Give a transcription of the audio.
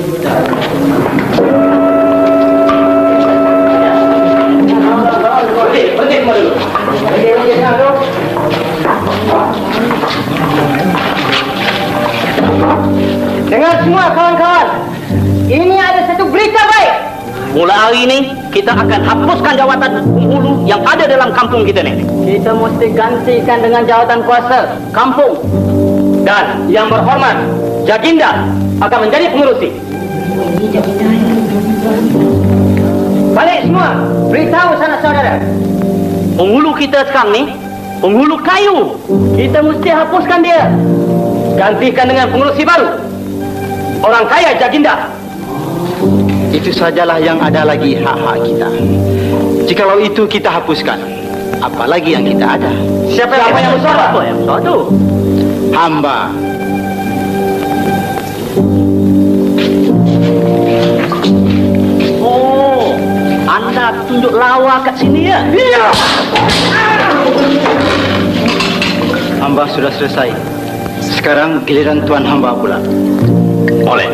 Dengar semua kawan-kawan, ini ada satu berita baik. Mula hari ini kita akan hapuskan jawatan penghulu yang ada dalam kampung kita ni. Kita mesti gantikan dengan jawatan kuasa kampung. Dan yang berhormat Jaginda akan menjadi pengurusi. Balik semua, beritahu sanak saudara. Penghulu kita sekarang ni penghulu kayu. Kita mesti hapuskan dia. Gantikan dengan pengurusi baru, orang kaya Jaginda. Itu sajalah yang ada lagi hak-hak kita. Jikalau itu kita hapuskan, apa lagi yang kita ada? Siapa yang bersuara? Apa yang bersuara tu? Hamba. Oh, anda tunjuk lawa kat sini ya? Iya. Hamba sudah selesai. Sekarang giliran tuan hamba pula. Oleh.